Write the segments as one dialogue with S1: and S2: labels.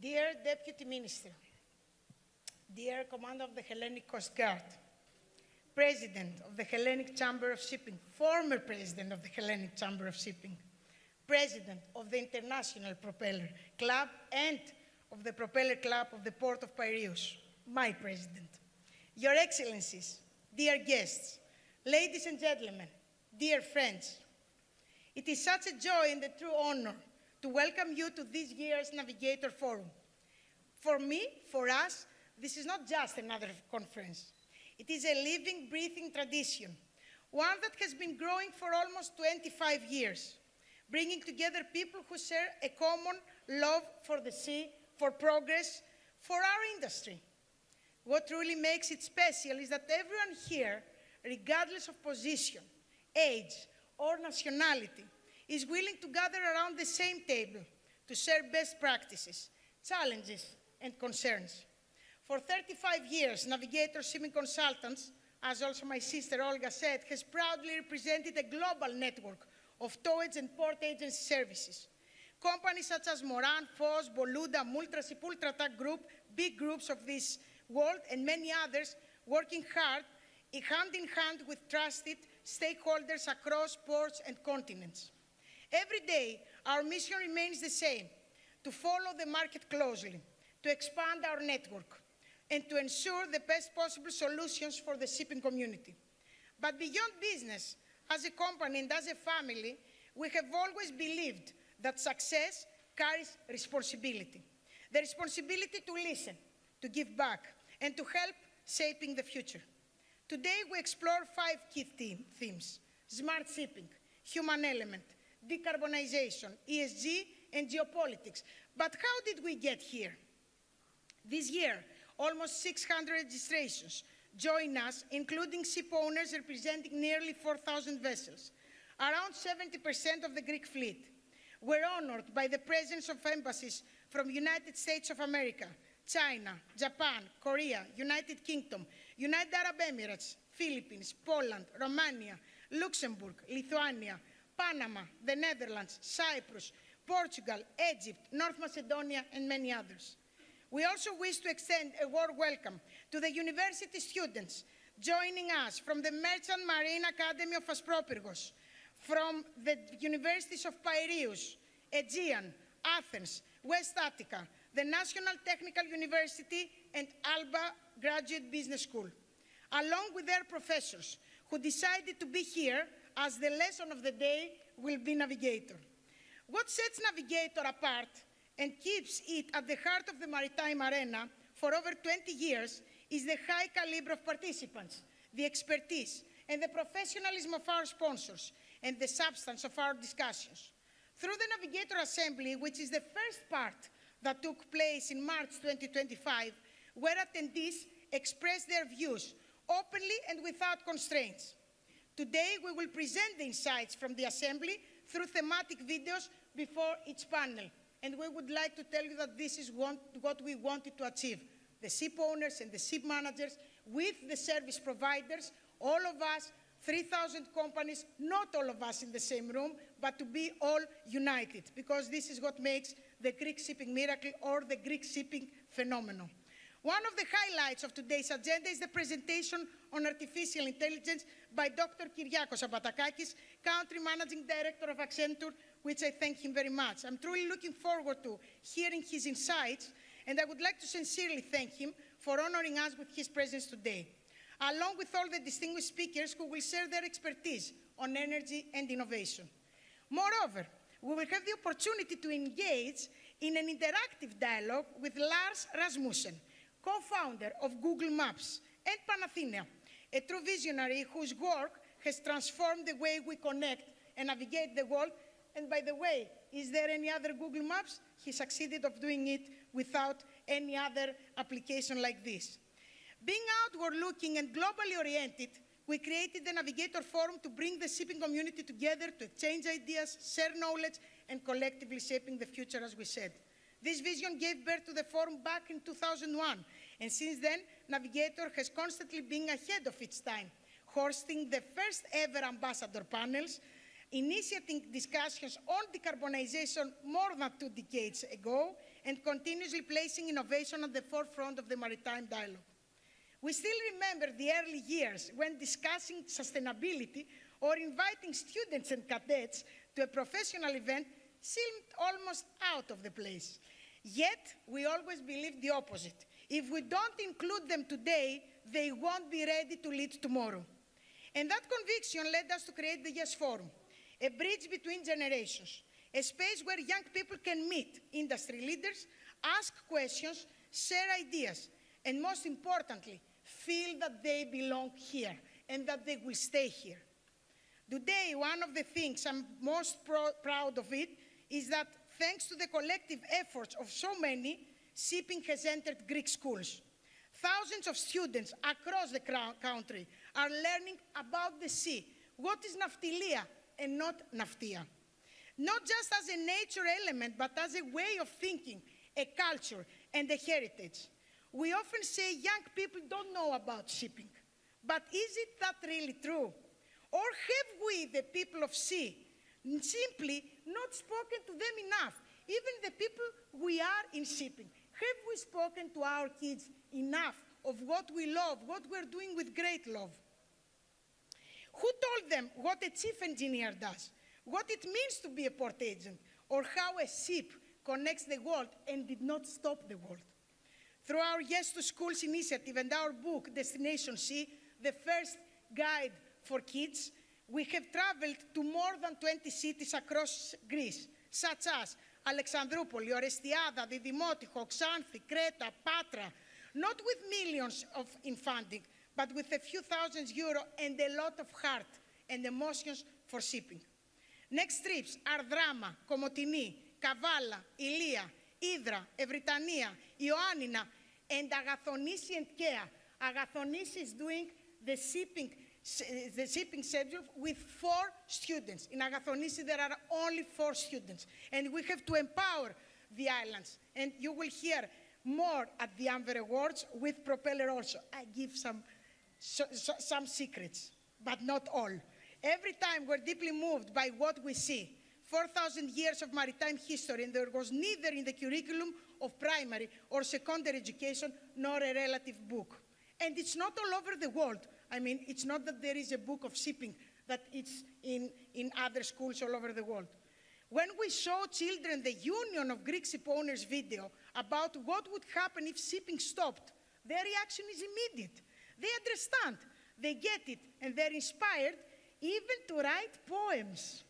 S1: Dear Deputy Minister, dear Commander of the Hellenic Coast Guard, President of the Hellenic Chamber of Shipping, former President of the Hellenic Chamber of Shipping, President of the International Propeller Club and of the Propeller Club of the Port of Piraeus, my President, Your Excellencies, dear guests, ladies and gentlemen, dear friends, it is such a joy and a true honor to welcome you to this year's Navigator Forum. For me, for us, this is not just another conference. It is a living, breathing tradition, one that has been growing for almost 25 years, bringing together people who share a common love for the sea, for progress, for our industry. What truly makes it special is that everyone here, regardless of position, age, or nationality, is willing to gather around the same table to share best practices, challenges, and concerns. For 35 years, Navigator Shipping Consultants, as also my sister Olga said, has proudly represented a global network of towage and port agency services. Companies such as Moran, Foss, Boluda, Multraship, Ultratag Group, big groups of this world, and many others working hard, hand in hand with trusted stakeholders across ports and continents. Every day, our mission remains the same: to follow the market closely, to expand our network, and to ensure the best possible solutions for the shipping community. But beyond business, as a company and as a family, we have always believed that success carries responsibility. The responsibility to listen, to give back, and to help shaping the future. Today, we explore 5 key themes: smart shipping, human element, decarbonization, ESG, and geopolitics. But how did we get here? This year, almost 600 registrations join us, including ship owners representing nearly 4,000 vessels, around 70% of the Greek fleet. We're honored by the presence of embassies from United States of America, China, Japan, Korea, United Kingdom, United Arab Emirates, Philippines, Poland, Romania, Luxembourg, Lithuania, Panama, the Netherlands, Cyprus, Portugal, Egypt, North Macedonia, and many others. We also wish to extend a warm welcome to the university students joining us from the Merchant Marine Academy of Aspropyrgos, from the universities of Piraeus, Aegean, Athens, West Attica, the National Technical University, and Alba Graduate Business School, along with their professors who decided to be here, as the lesson of the day will be Navigator. What sets Navigator apart and keeps it at the heart of the maritime arena for over 20 years is the high caliber of participants, the expertise, and the professionalism of our sponsors, and the substance of our discussions. Through the Navigator Assembly, which is the first part that took place in March 2025, where attendees expressed their views openly and without constraints. Today, we will present the insights from the Assembly through thematic videos before each panel. And we would like to tell you that this is what we wanted to achieve. The ship owners and the ship managers with the service providers, all of us, 3,000 companies, not all of us in the same room, but to be all united, because this is what makes the Greek shipping miracle or the Greek shipping phenomenon. One of the highlights of today's agenda is the presentation on artificial intelligence by Dr. Kyriakos Abatakakis, Country Managing Director of Accenture, which I thank him very much. I'm truly looking forward to hearing his insights, and I would like to sincerely thank him for honoring us with his presence today, along with all the distinguished speakers who will share their expertise on energy and innovation. Moreover, we will have the opportunity to engage in an interactive dialogue with Lars Rasmussen, co-founder of Google Maps, and Panathina, a true visionary whose work has transformed the way we connect and navigate the world. And by the way, is there any other Google Maps? He succeeded of doing it without any other application like this. Being outward-looking and globally oriented, we created the Navigator Forum to bring the shipping community together to exchange ideas, share knowledge, and collectively shaping the future, as we said. This vision gave birth to the forum back in 2001, and since then, Navigator has constantly been ahead of its time, hosting the first ever ambassador panels initiating discussions on decarbonization more than 2 decades ago, and continuously placing innovation at the forefront of the maritime dialogue. We still remember the early years when discussing sustainability or inviting students and cadets to a professional event seemed almost out of the place. Yet, we always believed the opposite. If we don't include them today, they won't be ready to lead tomorrow. And that conviction led us to create the Yes Forum, a bridge between generations, a space where young people can meet industry leaders, ask questions, share ideas, and most importantly, feel that they belong here and that they will stay here. Today, one of the things I'm most proud of it is that thanks to the collective efforts of so many, shipping has entered Greek schools. Thousands of students across the country are learning about the sea, what is naftilia and not naftia. Not just as a nature element, but as a way of thinking, a culture, and a heritage. We often say young people don't know about shipping, but is it that really true? Or have we, the people of sea, simply not spoken to them enough? Even the people we are in shipping, have we spoken to our kids enough of what we love, what we're doing with great love? Who told them what a chief engineer does, what it means to be a port agent, or how a ship connects the world and did not stop the world? Through our Yes to Schools initiative and our book, Destination Sea, the first guide for kids, we have traveled to more than 20 cities across Greece, such as Alexandroupoli, Orestiada, Didymotiko, Xanthi, Creta, Patra, not with millions in funding, but with a few thousand euro and a lot of heart and emotions for shipping. Next trips are Drama, Komotini, Kavala, Ilia, Hydra, Evrytania, Ioannina, and Agathonisi and Kea. Agathonisi is doing the shipping schedule with 4 students. In Agathonisi, there are only 4 students, and we have to empower the islands. And you will hear more at the Amber Awards with Propeller also. I give some secrets, but not all. Every time we're deeply moved by what we see. 4,000 years of maritime history, and there was neither in the curriculum of primary or secondary education nor a relative book. And it's not all over the world. I mean, it's not that there is a book of shipping that it's in other schools all over the world. When we show children the Union of Greek Ship Owners video about what would happen if shipping stopped, their reaction is immediate. They understand, they get it, and they're inspired even to write poems.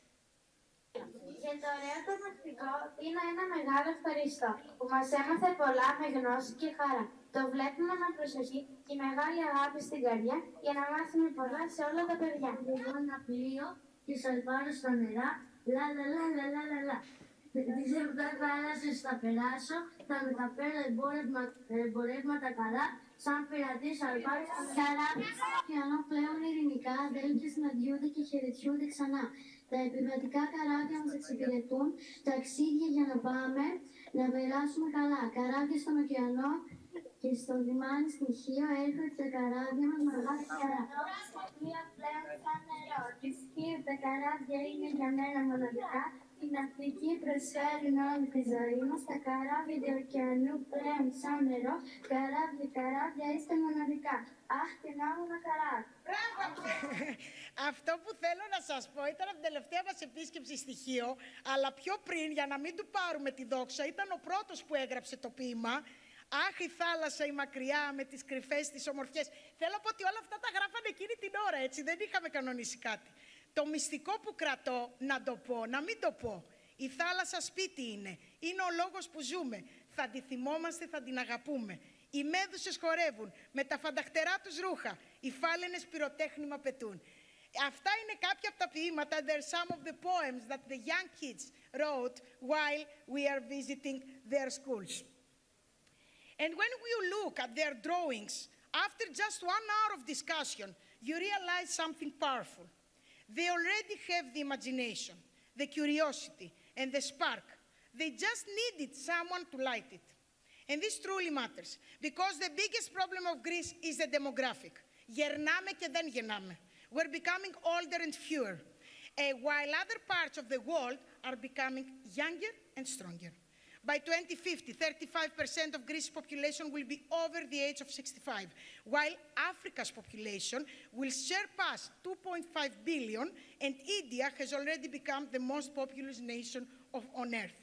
S2: Για το ωραίο το πρακτικό είναι ένα μεγάλο ευχαριστώ που μας έμαθε πολλά με γνώση και χαρά. Το βλέπουμε με προσοχή και μεγάλη αγάπη στην καρδιά για να μάθουμε πολλά σε όλα τα παιδιά. Εγώ ένα πλοίο και σαλπάρω στα νερά, λα λα λα λα λα λα λα. Τις 7 θάλασσες θα περάσω, θα μεταφέρω εμπορεύματα καλά, σαν πειρατής σαλπάρω στα νερά. Καράβια στον ωκεανό πλέον ειρηνικά αδέλφια συναντιούνται και χαιρετιούνται ξανά. Τα επιβατικά καράβια μας εξυπηρετούν, ταξίδια για να πάμε, να περάσουμε καλά. Καράβια στον ωκεανό και στο λιμάνι στην Χίο έρχονται τα καράβια μας με μεγάλη χαρά. Τα πλοία πλέον σαν νερό. Τη Χίο τα καράβια είναι για μένα μοναδικά. Η ναυτική προσφέρει όλη τη ζωή μας. Τα καράβια του ωκεανού πλέον σαν νερό. Καράβια είστε μοναδικά. Αχ, και να μου να χαρά.
S1: Αυτό που θέλω να σας πω ήταν από την τελευταία μας επίσκεψη στη Χίο, αλλά πιο πριν, για να μην του πάρουμε τη δόξα, ήταν ο πρώτος που έγραψε το ποίημα. Αχ, η θάλασσα η μακριά με τις κρυφές τις ομορφιές. Θέλω να πω ότι όλα αυτά τα γράφανε εκείνη την ώρα, έτσι, δεν είχαμε κανονίσει κάτι. Το μυστικό που κρατώ, να το πω, να μην το πω. Η θάλασσα σπίτι είναι ο λόγος που ζούμε. Θα τη θυμόμαστε, θα την αγαπούμε. Οι μέδουσες χορεύουν με τα φανταχτερά τους ρούχα. Οι φάλαινες πυροτέχνημα πετούν. Αυτά είναι κάποια από τα ποίηματα. They're some of the poems that the young kids wrote while we are visiting their schools. And when we look at their drawings, after just 1 hour of discussion, you realize something powerful. They already have the imagination, the curiosity, and the spark. They just needed someone to light it. And this truly matters, because the biggest problem of Greece is the demographic. Γερνάμε και δεν γεννάμε. We're becoming older and fewer. while other parts of the world are becoming younger and stronger. By 2050, 35% of Greece's population will be over the age of 65, while Africa's population will surpass 2.5 billion, and India has already become the most populous nation on Earth.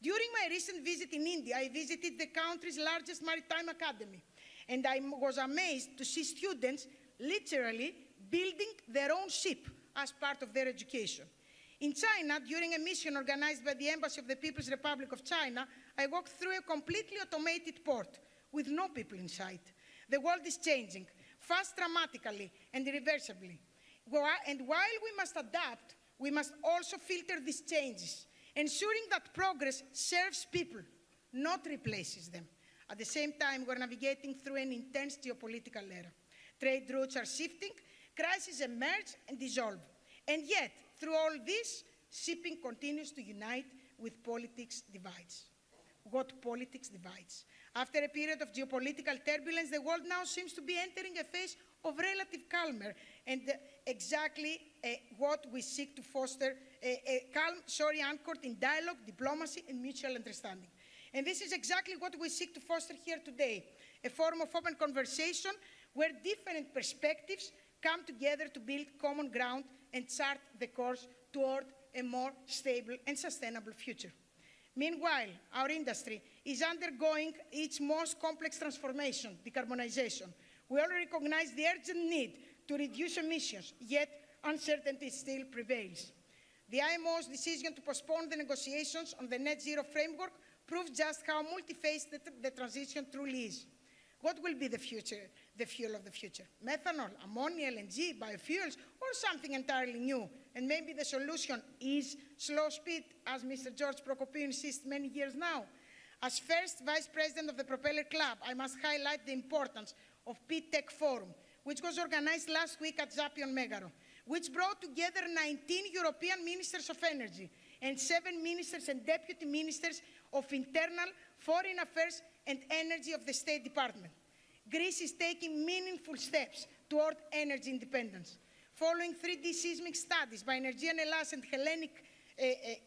S1: During my recent visit in India, I visited the country's largest maritime academy, and I was amazed to see students literally building their own ship as part of their education. In China, during a mission organized by the Embassy of the People's Republic of China, I walked through a completely automated port with no people inside. The world is changing, fast, dramatically, and irreversibly. And while we must adapt, we must also filter these changes, ensuring that progress serves people, not replaces them. At the same time, we're navigating through an intense geopolitical era. Trade routes are shifting, crises emerge and dissolve. And yet, through all this, shipping continues to unite with politics divides. What politics divides? After a period of geopolitical turbulence, the world now seems to be entering a phase of relative calmer, and exactly what we seek to foster, a calm, anchored in dialogue, diplomacy, and mutual understanding. And this is exactly what we seek to foster here today, a forum of open conversation where different perspectives come together to build common ground and chart the course toward a more stable and sustainable future. Meanwhile, our industry is undergoing its most complex transformation, decarbonization. We all recognize the urgent need to reduce emissions, yet uncertainty still prevails. The IMO's decision to postpone the negotiations on the net zero framework proves just how multi-faced the transition truly is. What will be the fuel of the future? Methanol, ammonia, LNG, biofuels, or something entirely new? And maybe the solution is slow speed, as Mr. George Prokopiou insists many years now. As first Vice President of the Propeller Club, I must highlight the importance of P-Tech Forum, which was organized last week at Zappy on Megaro, which brought together 19 European ministers of energy and 7 ministers and deputy ministers of internal, foreign affairs, and energy of the State Department. Greece is taking meaningful steps toward energy independence. Following 3D seismic studies by Energean Hellas and Hellenic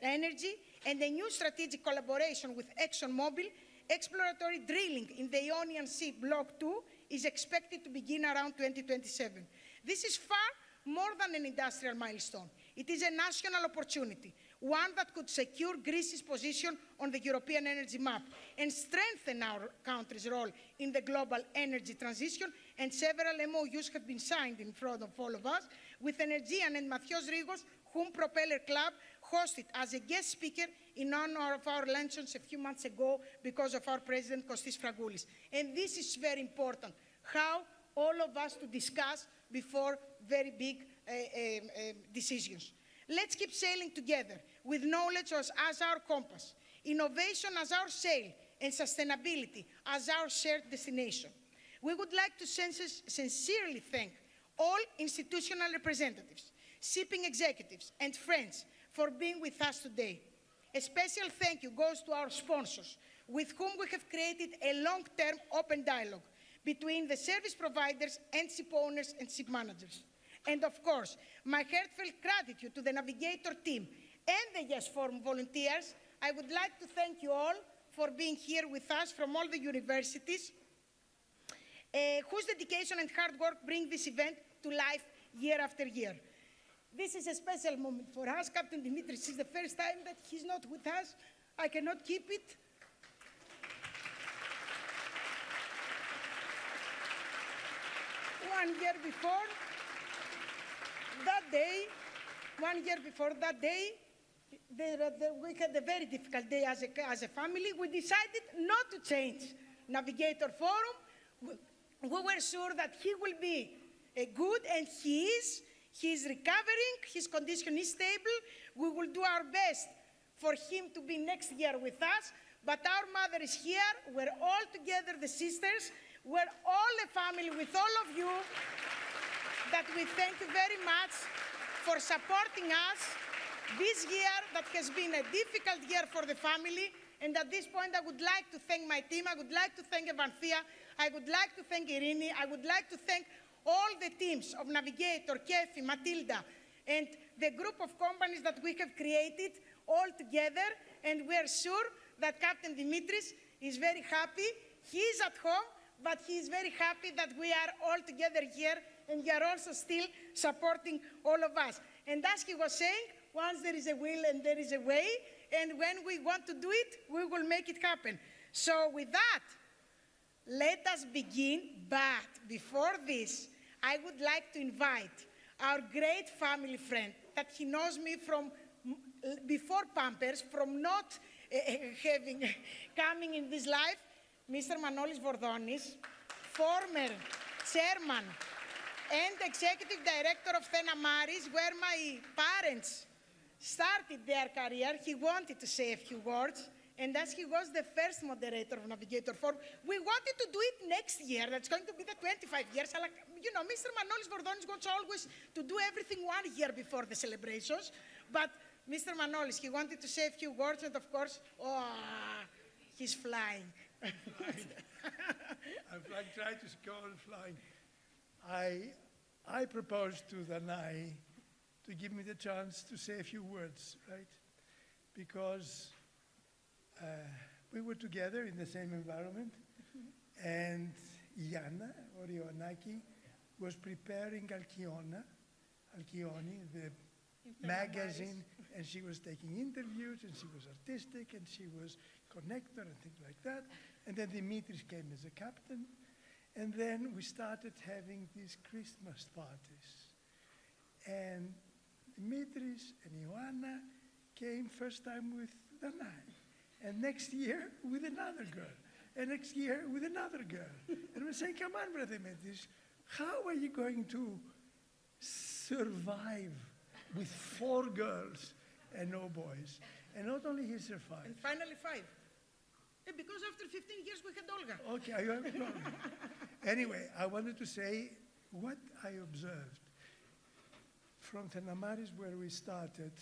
S1: Energy and a new strategic collaboration with ExxonMobil, exploratory drilling in the Ionian Sea Block 2 is expected to begin around 2027. This is far more than an industrial milestone. It is a national opportunity, one that could secure Greece's position on the European energy map and strengthen our country's role in the global energy transition, and several MOUs have been signed in front of all of us with Energean and Mathios Rigos, whom Propeller Club hosted as a guest speaker in honor of our luncheons a few months ago because of our president, Kostis Fragoulis. And this is very important, how all of us to discuss before very big decisions. Let's keep sailing together with knowledge as our compass, innovation as our sail, and sustainability as our shared destination. We would like to sincerely thank all institutional representatives, shipping executives, and friends for being with us today. A special thank you goes to our sponsors, with whom we have created a long-term open dialogue between the service providers and ship owners and ship managers. And of course, my heartfelt gratitude to the Navigator team and the Yes Forum volunteers. I would like to thank you all for being here with us from all the universities, whose dedication and hard work bring this event to life year after year. This is a special moment for us. Captain Dimitris is the first time that he's not with us. I cannot keep it. One year before that day, we had a very difficult day as a family. We decided not to change Navigator Forum. We were sure that he will be good, and he is. He is recovering. His condition is stable. We will do our best for him to be next year with us. But our mother is here. We're all together, the sisters. We're all a family with all of you. That we thank you very much for supporting us this year that has been a difficult year for the family. And at this point, I would like to thank my team. I would like to thank Evanthea. I would like to thank Irini. I would like to thank all the teams of Navigator, Kefi, Matilda, and the group of companies that we have created all together, and we are sure that Captain Dimitris is very happy. He is at home, but he is very happy that we are all together here, and you are also still supporting all of us. And as he was saying, once there is a will and there is a way, and when we want to do it, we will make it happen. So with that, let us begin, but before this, I would like to invite our great family friend that he knows me from before Pampers, from not coming in this life, Mr. Manolis Vordonis, former chairman and executive director of Thenamaris, where my parents started their career. He wanted to say a few words, and as he was the first moderator of Navigator Forum, we wanted to do it next year. That's going to be the 25 years. You know, Mr. Manolis Vordonis wants always to do everything 1 year before the celebrations, but Mr. Manolis, he wanted to say a few words, and of course, he's flying.
S3: I'm trying to go on flying. I proposed to Danae to give me the chance to say a few words, right? Because we were together in the same environment, and Iana, or Ioannaki, was preparing Alkioni, the magazine, and she was taking interviews, and she was artistic, and she was connector and things like that. And then Dimitris came as a captain, and then we started having these Christmas parties. And Dimitris and Ioanna came first time with Danae, and next year with another girl, and next year with another girl. And we're saying, come on, Brother Dimitris, how are you going to survive with 4 girls and no boys? And not only he survived.
S1: And finally 5. Because after 15 years we had Olga.
S3: Okay, I have Olga. Anyway, I wanted to say what I observed. From Thenamaris, where we started,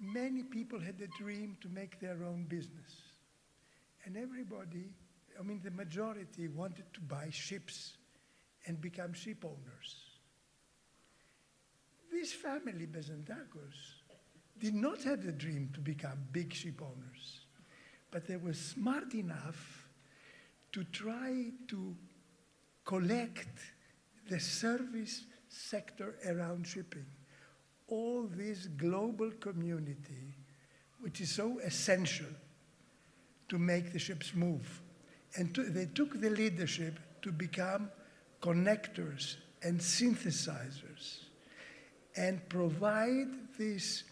S3: many people had the dream to make their own business. And everybody, I mean the majority, wanted to buy ships and become ship owners. This family, Bezantakous, did not have the dream to become big ship owners, but they were smart enough to try to collect the service sector around shipping, all this global community, which is so essential to make the ships move. And they took the leadership to become connectors and synthesizers and provide this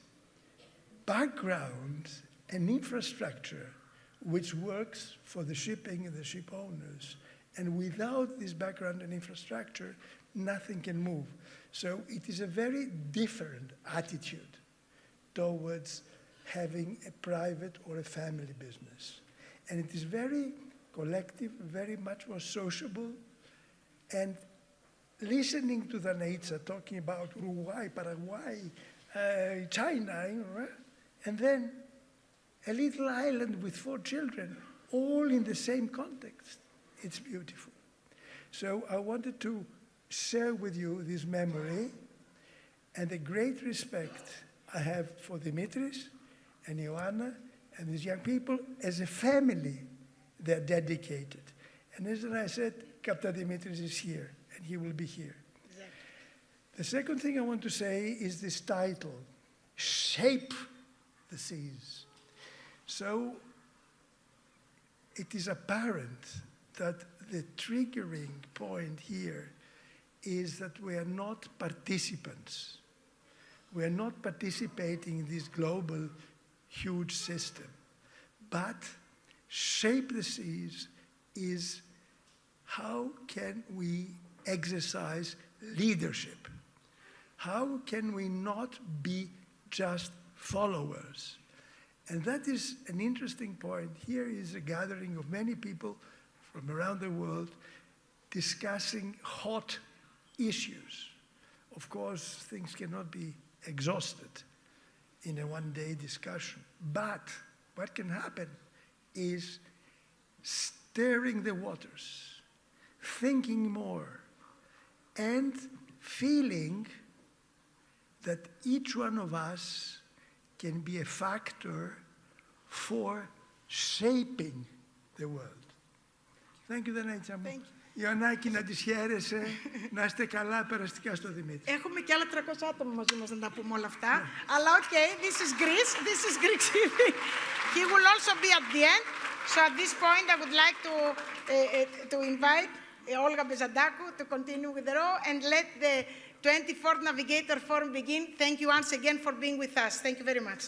S3: background and infrastructure which works for the shipping and the ship owners. And without this background and infrastructure, nothing can move. So it is a very different attitude towards having a private or a family business. And it is very collective, very much more sociable. And listening to the Danae talking about Uruguay, Paraguay, China, and then a little island with 4 children, all in the same context. It's beautiful. So I wanted to share with you this memory and the great respect I have for Dimitris and Ioanna and these young people. As a family, they're dedicated. And as I said, Captain Dimitris is here, and he will be here. Exactly. The second thing I want to say is this title, Shape the Seas. So it is apparent that the triggering point here is that we are not participants. We are not participating in this global huge system. But shape the seas is how can we exercise leadership? How can we not be just followers? And that is an interesting point. Here is a gathering of many people from around the world discussing hot issues. Of course, things cannot be exhausted in a one-day discussion. But what can happen is stirring the waters, thinking more, and feeling that each one of us can be a factor for shaping the world. Thank you, Danae.
S1: Thank you.
S3: Ιωνάκη, να τις χαίρεσαι, να είστε καλά, περαστικά στο Δημήτρη.
S1: Έχουμε και άλλα 300 άτομα μαζί μας να τα πούμε όλα αυτά. Αλλά okay, this is Greece, this is Greek shipping. He will also be at the end. So at this point, I would like to invite Olga Bezantakou to continue with the row and let the 24th Navigator Forum begin. Thank you once again for being with us. Thank you very much.